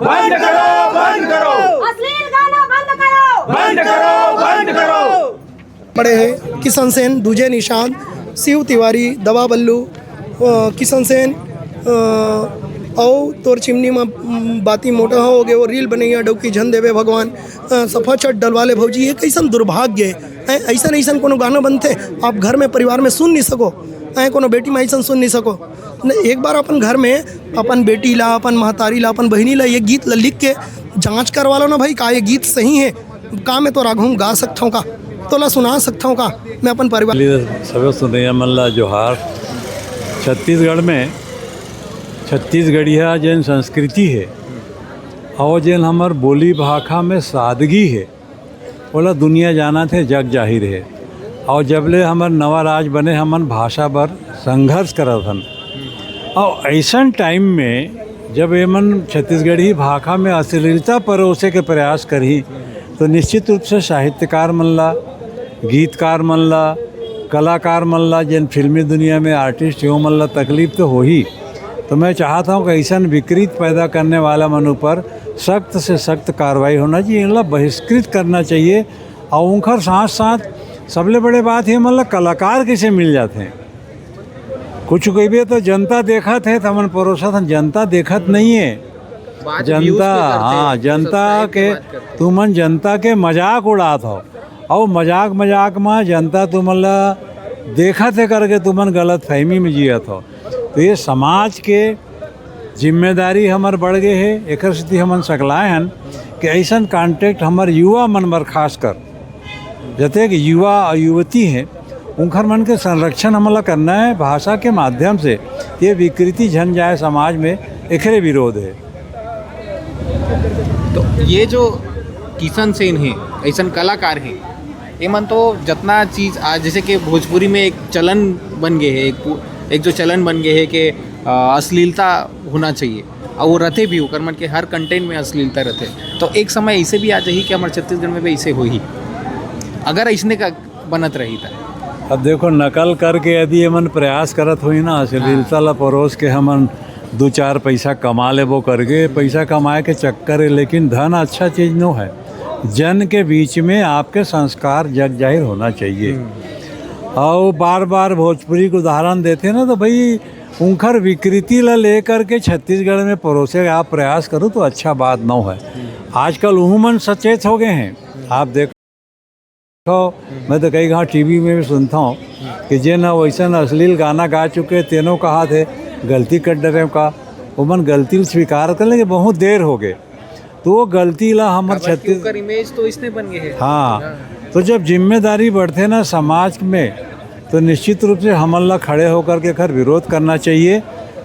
बंद करो, बंद करो, अश्लील गाना बंद करो, बंद करो, बंद करो। पड़े हैं किशन सेन, दूजे निशांत, शिव तिवारी, दवा बल्लू, किशन सेन और तोर चिमनी में बाती मोटा हो गए वो रील बनैया डौकी झन देवे भगवान सफा छठ डलवाले भौजी। ये कैसन दुर्भाग्य है। ऐसा ऐसा कोनो गाना बनते आप घर में परिवार में सुन नहीं सको, कोनो बेटी में ऐसा सुन नहीं सको। एक बार अपन घर में अपन बेटी ला, अपन महतारी ला, अपन बहनी ला ये गीत लिख के जांच करवा लो ना भाई, का ये गीत सही है का, मैं तो राघव गा सकता हूँ का, तो ला सुना सकता हूँ का, मैं अपन परिवार सब सुनैया मल्ला जोहार। छत्तीसगढ़ में छत्तीसगढ़िया जैन संस्कृति है और जैन हमार बोली भाषा में सादगी है, बोला दुनिया जाना थे जग जाहिर है। और जबले हमार नवा राज बने हमन भाषा पर संघर्ष करत हन, और ऐसा टाइम में जब एमन छत्तीसगढ़ी भाषा में अश्लीलता परोसे के प्रयास करी तो निश्चित रूप से साहित्यकार मन ला, गीतकार मन ला, कलाकार मन ला, जिन फिल्मी दुनिया में आर्टिस्ट हो मन ला तकलीफ तो हो ही। तो मैं चाहता हूँ कि ऐसा विकृत पैदा करने वाला मन पर सख्त से सख्त कार्रवाई होना चाहिए, इनला बहिष्कृत करना चाहिए। और उनकर साथ साथ सबले बड़े बात है मतलब कलाकार कैसे मिल जाते हैं। कुछ कोई भी तो जनता देखत है तो मन परोसा था, जनता देखत नहीं है। जनता हाँ जनता के तुमन जनता के मजाक उड़ात हो, और मजाक में जनता तुमला देखत है करके तुमन गलत फहमी में जियत हो। तो ये समाज के जिम्मेदारी हमार बढ़ गए है। एक स्थिति हमन सकलाए हैं कि ऐसा कॉन्टेक्ट हमार युवा मन पर खास कर जते कि युवा और युवती हैं उनकर मन के संरक्षण हमला करना है भाषा के माध्यम से। ये विकृति झन जाए समाज में, एकरे विरोध है। तो ये जो किशन सेन है ऐसा कलाकार है, ये मन तो जितना चीज़ आज जैसे कि भोजपुरी में एक चलन बन गए है, एक जो चलन बन गए है कि अश्लीलता होना चाहिए, और वो रहते भी होकर मन के हर कंटेंट में अश्लीलता रहते। तो एक समय ऐसे भी आ जाही कि हमारे छत्तीसगढ़ में भी ऐसे हो ही, अगर ऐसने का बनत रही था। अब देखो नकल करके यदि हमन प्रयास करत हुई ना अश्लीलता ला परोस के हमन 2-4 पैसा कमा लेबो करके, पैसा कमाए के चक्कर है। लेकिन धन अच्छा चीज़ नो है, जन के बीच में आपके संस्कार जग जाहिर होना चाहिए। और बार बार भोजपुरी को उदाहरण देते ना, तो भाई उनकर विकृति ला लेकर के छत्तीसगढ़ में परोसे आप प्रयास करो तो अच्छा बात न है। आजकल उमन सचेत हो गए हैं। आप देखो मैं तो कई घाट टीवी में भी सुनता हूँ कि जिन वैसा अश्लील गाना गा चुके तेनों कहा थे गलती कर डरे का, उमन गलती स्वीकार कर लेंगे बहुत देर हो गए, तो वो गलती ला हमारे छत्तीसगढ़ इमेज तो इसने बन गए है। हाँ, तो जब जिम्मेदारी बढ़ते ना समाज में तो निश्चित रूप से हमन ला खड़े होकर के खैर विरोध करना चाहिए,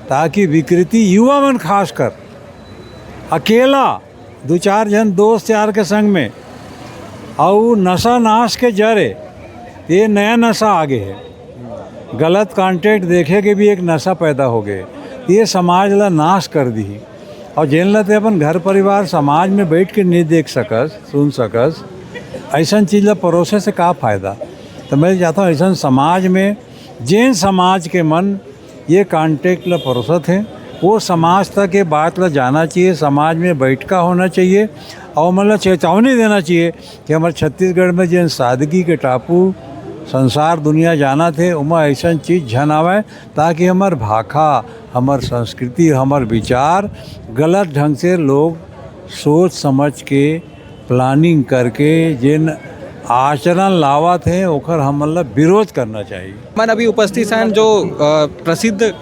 ताकि विकृति युवा मन खास कर अकेला 2-4 जन दोस्त यार के संग में और नशा नाश के जरे ये नया नशा आगे है। गलत कंटेंट देखे के भी एक नशा पैदा हो गए, ये समाज ला नाश कर दी। और जिन लते अपन घर परिवार समाज में बैठ के नहीं देख सकस सुन सकस, ऐसा चीज़ ला परोसे से का फ़ायदा। तो मैं चाहता हूँ ऐसा समाज में जिन समाज के मन ये कॉन्टेक्ट ला परोसत हैं वो समाज तक ये बात ला जाना चाहिए, समाज में बैठका होना चाहिए और मतलब चेतावनी देना चाहिए कि हमारे छत्तीसगढ़ में जिन सादगी के टापू संसार दुनिया जाना थे उमा ऐसा चीज़ झन आवे, ताकि हमार भाषा हमार संस्कृति हमार विचार गलत ढंग से लोग सोच समझ के प्लानिंग करके जिन आचरण लावत हैं ओकर हमला विरोध करना चाहिए। मन अभी उपस्थित हैं जो प्रसिद्ध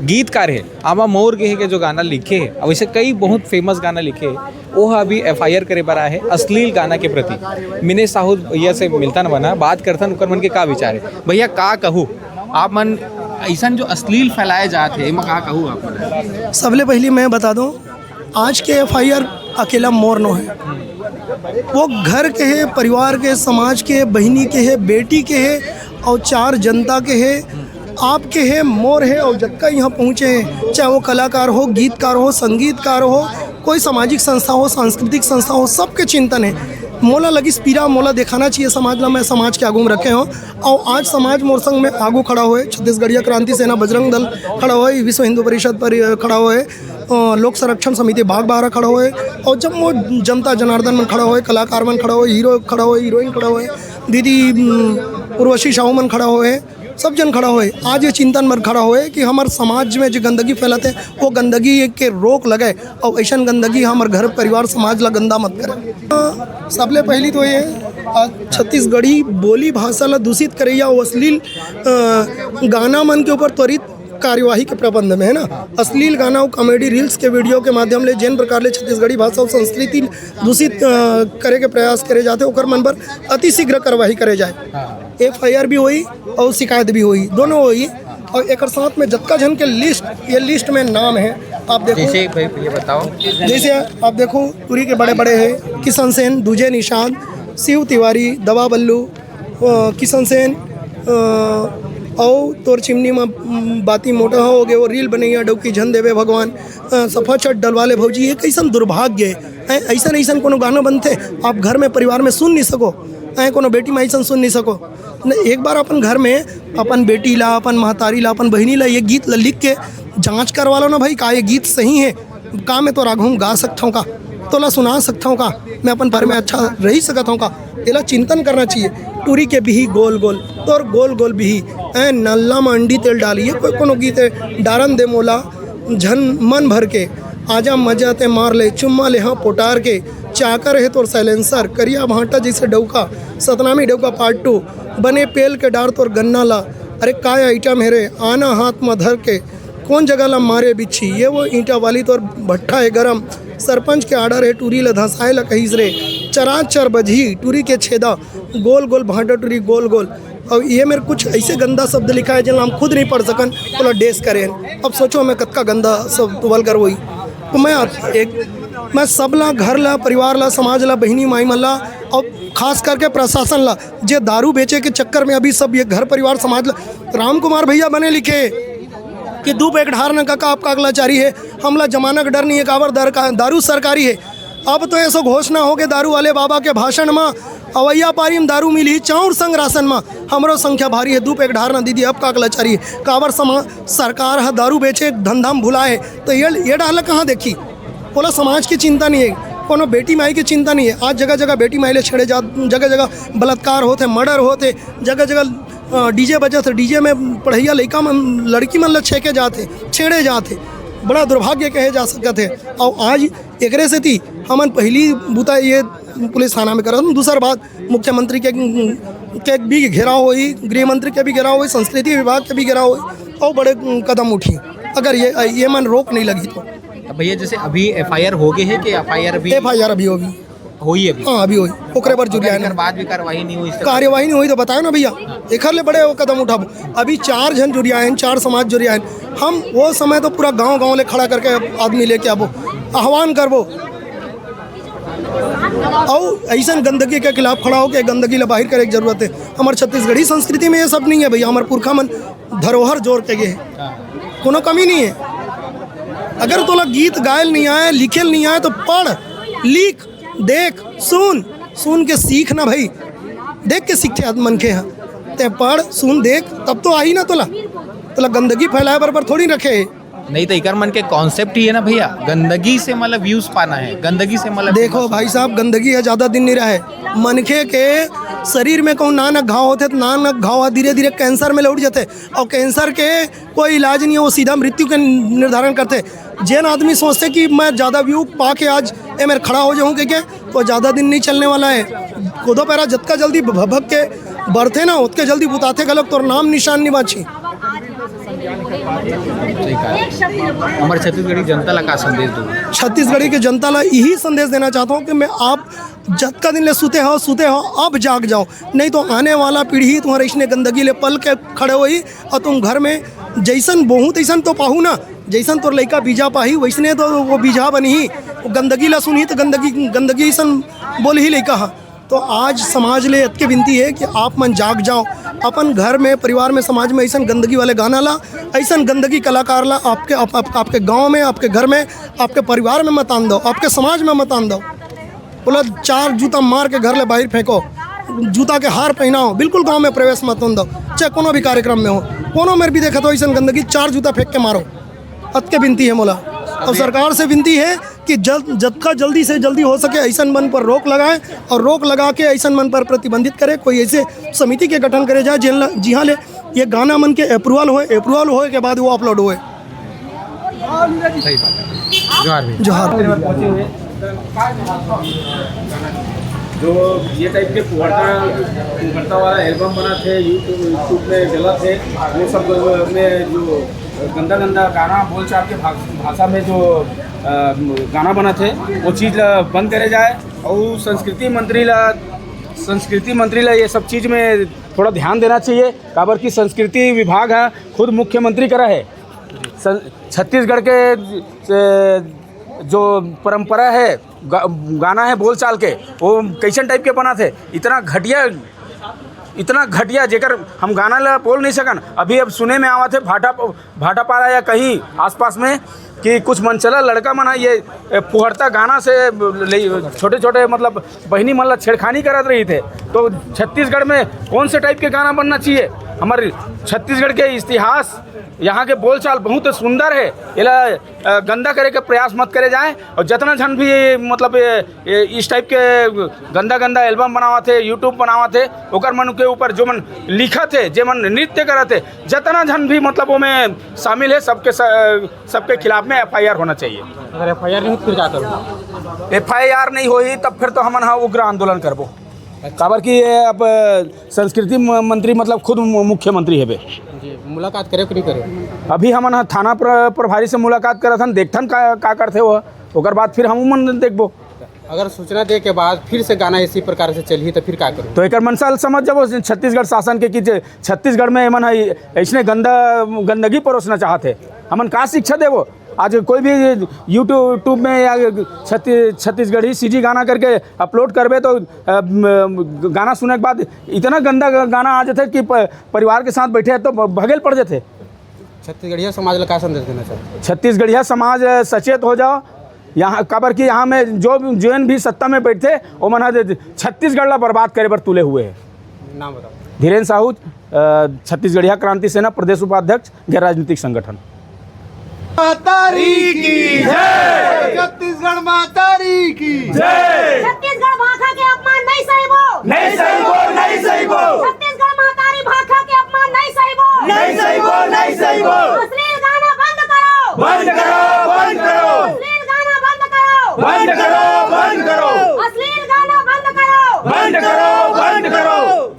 गीतकार है आमा मोर के जो गाना लिखे है, वैसे कई बहुत फेमस गाना लिखे है, वो अभी FIR करे बर आए है अश्लील गाना के प्रति। मिने साहू भैया से मिलता न बना बात करता उनकर मन के का विचार है। भैया का कहूँ आप मन ऐसा जो अश्लील फैलाए जाते हैं का कहूँ आप मन? सबले पहले मैं बता दूं, आज के FIR अकेला मोर नो है, वो घर के है, परिवार के, समाज के, बहनी के है, बेटी के है और 4 जनता के है, आपके है, मोर है। और जक्का यहाँ पहुँचे हैं, चाहे वो कलाकार हो, गीतकार हो, संगीतकार हो, कोई सामाजिक संस्था हो, सांस्कृतिक संस्था हो, सबके चिंतन है। मोला लगी स्पीरा मोला दिखाना चाहिए समाज ला, मैं समाज के आगू में रखे हो। और आज समाज मोर संग में आगू खड़ा हुए, छत्तीसगढ़िया क्रांति सेना बजरंग दल खड़ा हुए, विश्व हिंदू परिषद पर खड़ा हुए, लोक संरक्षण समिति बाग बाहर खड़ा हुए और जब वो जनता जनार्दन में खड़ा हुए, कलाकार मन खड़ा हुए, हीरो खड़ा हुए, हीरोइन खड़ा हुए, दीदी उर्वशी साहू मन खड़ा हुए, सब जन खड़ा हुए। आज ये चिंतन में खड़ा हुए कि हमारे समाज में जो गंदगी फैलाते वो गंदगी के रोक लगे और ऐसा गंदगी हमारे घर परिवार समाज ला गंदा मत करे। सबले पहली तो ये छत्तीसगढ़ी बोली भाषा ला दूषित करैया और अश्लील गाना मन के ऊपर त्वरित कार्यवाही के प्रबंध में है ना। अश्लील गाना और कॉमेडी रील्स के वीडियो के माध्यम ले जिन प्रकार ले छत्तीसगढ़ी भाषा और संस्कृति दूषित करे के प्रयास करे जाते ओकर मन पर अति शीघ्र कार्यवाही करे जाए। FIR भी हुई और शिकायत भी हुई, दोनों हुई। और एक साथ में जत्का जन के ये लिस्ट में नाम है। आप देखो जैसे भाई ये बताओ, जैसे आप देखो पूरी के बड़े बड़े हैं, किशन सेन, दूजे निशांत, शिव तिवारी, दवा बल्लू, किशन सेन और तोर चिमनी में बाती मोटा हो गए, वो रील बनैया डौकी झन देवे भगवान, सफा चट डलवाले भौजी। ये कैसन दुर्भाग्य है। ऐसा ऐसा कोनो गाना बनते आप घर में परिवार में सुन नहीं सको, कोनो बेटी में ऐसा सुन नहीं सको। एक बार अपन घर में अपन बेटी ला, अपन महतारी ला, अपन बहनी ला ये गीत लिख के जांच करवा लो ना भाई, का ये गीत सही है, का मैं तो राघव गा सकता हूँ, का तोला सुना सकता हूँ, का मैं अपन पर में अच्छा रही सकता हूँ, का एला चिंतन करना चाहिए। टूरी के बिही गोल गोल तोर गोल गोल बिही नल्ला में अंडी तेल डालिए, कोई कोनो गीत है डारन दे मोला झन मन भर के, आजा मजा ते मार ले चुम्मा ले हाँ पोटार के, चाकर है तोर साइलेंसर, करिया भांटा जैसे डौका, सतनामी डौका पार्ट 2, बने पेल के डार तोर गन्ना ला, अरे काय आइटम है रे, आना हाथ में धर के, कौन जगह ला मारे बिच्छी, ये वो ईंटा वाली तोर भट्ठा है गरम, सरपंच के आर्डर है टूरी ला धसाए ला कहीस रे, चराच चर बजी टूरी के छेदा, गोल गोल भांटा टूरी गोल गोल। और ये मेरे कुछ ऐसे गंदा शब्द लिखा है जिन हम खुद नहीं पढ़ सकन, बोला डेस करें। अब सोचो मैं कतका गंदा शब्द वलगर वही। तो मैं सब ला, घर ला, परिवार ला, समाज ला, बहनी माई मन ला और खास करके प्रशासन ला, जे दारू बेचे के चक्कर में अभी सब ये घर परिवार समाज ला, राम कुमार भैया बने लिखे कि धूप एक ढार न का आपका अगलाचारी है, हमला जमाना का डर नहीं है, कावर दारू सरकारी है। अब तो ऐसा घोषणा हो के दारू वाले बाबा के भाषण में अवैया पारी में दारू मिली चाउर संग राशन में हमरो संख्या भारी है, धूप एक ढार न दीदी अब का अगलाचारी है, कावर सरकार है दारू बेचे धंधा में भुलाए, तो ये डाल कहाँ देखी। बोला समाज की चिंता नहीं है, कोनो बेटी माई की चिंता नहीं है। आज जगह जगह बेटी माई ले छेड़े जा, जगह जगह बलात्कार होते, मर्डर होते, जगह जगह डीजे बजत, डीजे में पढ़ैया लड़का मन लड़की मन छेके जाते, छेड़े जाते, बड़ा दुर्भाग्य कहे जा सकते। और आज एकरे से थी हमन पहली बुता ये पुलिस थाना में करा, दूसरा बात मुख्यमंत्री के भी घेराव हुई, गृह मंत्री के भी घेराव हुई, संस्कृति विभाग के भी घेराव हुई और बड़े कदम उठी। अगर ये मन रोक नहीं लगी तो भैया जैसे अभी FIR हो गए है कि FIR अभी होगी हुई अभी? हाँ अभी हुई, ओकरे पर जुर्माना बाद भी कार्रवाई नहीं हुई, कार्यवाही नहीं हुई तो बताओ ना भैया, एक ले बड़े वो कदम उठाबो। अभी 4 जन जुर्यान, 4 समाज जुर्यान, हम वो समय तो पूरा गांव ले खड़ा करके आदमी लेके आबो, आह्वान करबो और ऐसा गंदगी के खिलाफ खड़ा हो के गंदगी ला बाहर करे की जरूरत है। हमारे छत्तीसगढ़ी संस्कृति में ये सब नहीं है भैया, हमारे पुरखा मन धरोहर जोड़ के गए, कोनो कमी नहीं है। अगर तोला गीत गायल नहीं आए, लिखेल नहीं आए तो पढ़, लिख, देख, सुन के सीख ना भाई, देख के सीखते मन के यहाँ ते पढ़ सुन देख तब तो आई ना तोला गंदगी फैलाए बराबर थोड़ी रखे। नहीं तो इकर मन के कॉन्सेप्ट ही है ना भैया, गंदगी से मतलब व्यूज पाना है, गंदगी से मतलब देखो भाई साहब गंदगी है ज़्यादा दिन नहीं रहे, मनखे के शरीर में कहूँ नानक घाव होते तो नानक घाव धीरे धीरे कैंसर में लौट जाते और कैंसर के कोई इलाज नहीं है, वो सीधा मृत्यु के निर्धारण करते। जैन आदमी सोचते कि मैं ज़्यादा व्यू पा के आज ये मेरे खड़ा हो जाऊँ क्या, तो ज़्यादा दिन नहीं चलने वाला है। खुदो पैरा जितना जल्दी भभक के बढ़ते ना उतके जल्दी बुताते गलत तो नाम निशान नहीं बाची। हमारे छत्तीसगढ़ी जनता ला का संदेश दो? छत्तीसगढ़ी के जनता ला यही संदेश देना चाहता हूँ कि मैं आप जतका दिन ले सुते हो अब जाग जाओ, नहीं तो आने वाला पीढ़ी तुम्हारे इसने गंदगी ले पल के खड़े हुई और तुम घर में जैसन बोहू तैसन तो पाहू ना, जैसन तोर लड़का बीजा पाही वैसने तो वो बीजा बनी ही, गंदगी ला सुनी तो गंदगी ऐसन बोल ही लड़का। तो आज समाज ले अतके विनती है कि आप मन जाग जाओ, अपन घर में परिवार में समाज में ऐसा गंदगी वाले गाना ला, ऐसा गंदगी कलाकार ला आपके गांव में, आपके घर में, आपके परिवार में मत आन दो, आपके समाज में मत आन दो। बोला 4 जूता मार के घर ले बाहर फेंको, जूता के हार पहनाओ, बिल्कुल गांव में प्रवेश मत हों दो, चाहे कोनो भी कार्यक्रम में हो, कोनो मेरे भी देखा तो ऐसा गंदगी 4 जूता फेंक के मारो, अतके विनती है मोला। और सरकार से विनती है कि जल्दी से जल्दी हो सके ऐसन मन पर रोक लगाए और रोक लगा के ऐसन मन पर प्रतिबंधित करे। कोई ऐसे समिति के गठन करे जाए जी हाँ ले ये गाना मन के अप्रूवल होए के बाद वो अपलोड हुए। सही बात है। जोहार भी जोहार। जो ये टाइप के पुहरता वाला एल्बम बना थे यूट्यूब में गलत है, वो सब में जो गंदा गाना बोलचाल के भाषा में जो गाना बना थे वो चीज़ बंद करे जाए और संस्कृति मंत्री ला ये सब चीज़ में थोड़ा ध्यान देना चाहिए। काबर की संस्कृति विभाग है खुद मुख्यमंत्री करा है। छत्तीसगढ़ के जो परंपरा है गाना है बोलचाल के वो कैसन टाइप के बना थे, इतना घटिया जेकर हम गाना ला बोल नहीं सकन। अभी अब सुने में आवा थे भाटापारा या कहीं आसपास में कि कुछ मनचला लड़का मना ये पुहरता गाना से छोटे छोटे मतलब बहनी मतलब छेड़खानी करत रही थे। तो छत्तीसगढ़ में कौन से टाइप के गाना बनना चाहिए? हमारे छत्तीसगढ़ के इतिहास यहाँ के बोलचाल बहुत सुंदर है, इला गंदा करे के प्रयास मत करे जाए। और जितना जन भी मतलब इस टाइप के गंदा एल्बम बनावा थे यूट्यूब बनावा थे ओकर मन के ऊपर जो मन लिखा थे जे मन नृत्य करे थे जितना जन भी मतलब वो में शामिल है सबके खिलाफ में FIR होना चाहिए। अगर FIR नहीं फिर क्या करूँ? FIR नहीं होई तब फिर तो हमन हाँ उग्र आंदोलन करबो। काबर की अब संस्कृति मंत्री मतलब खुद मुख्यमंत्री है बे। जी मुलाकात करे कि नहीं करे? अभी हमन थाना प्रभारी से मुलाकात करत हन, देखथन का करथे वो, ओकर बाद फिर हम मन देखबो। अगर सूचना दे के बाद फिर से गाना इसी प्रकार से चली तो फिर क्या करूँ? तो एक मनसा समझ जब छत्तीसगढ़ शासन के कि छत्तीसगढ़ में मन ऐसने गंदगी परोसना चाहते हमन का शिक्षा देवो? आज कोई भी यूट्यूब में या छत्तीसगढ़ी CG गाना करके अपलोड करबे तो गाना सुनने के बाद इतना गंदा गाना आ जाते कि परिवार के साथ बैठे तो भगेल पड़ जाते। छत्तीसगढ़िया समाज का संदेश देना चाहिए? छत्तीसगढ़िया समाज सचेत हो जाओ। यहाँ काबर की यहाँ में जो भी सत्ता में बैठे वो मना छत्तीसगढ़ ला बर्बाद करे पर तुले हुए है। नाम बताओ। धीरेन्द्र साहू, छत्तीसगढ़िया क्रांति सेना प्रदेश उपाध्यक्ष, गैर राजनीतिक संगठन। मातारी की जय, छत्तीसगढ़ मातारी की जय। छत्तीसगढ़ भाषा के अपमान नहीं सहिबो, नहीं सहिबो, नहीं सहिबो। छत्तीसगढ़ मातारी भाषा के अपमान नहीं सहिबो, नहीं सहिबो, नहीं सहिबो। अश्लील गाना बंद करो, बंद करो, बंद करो। अश्लील गाना बंद करो, बंद करो, बंद करो। अश्लील गाना बंद करो, बंद करो, बंद करो।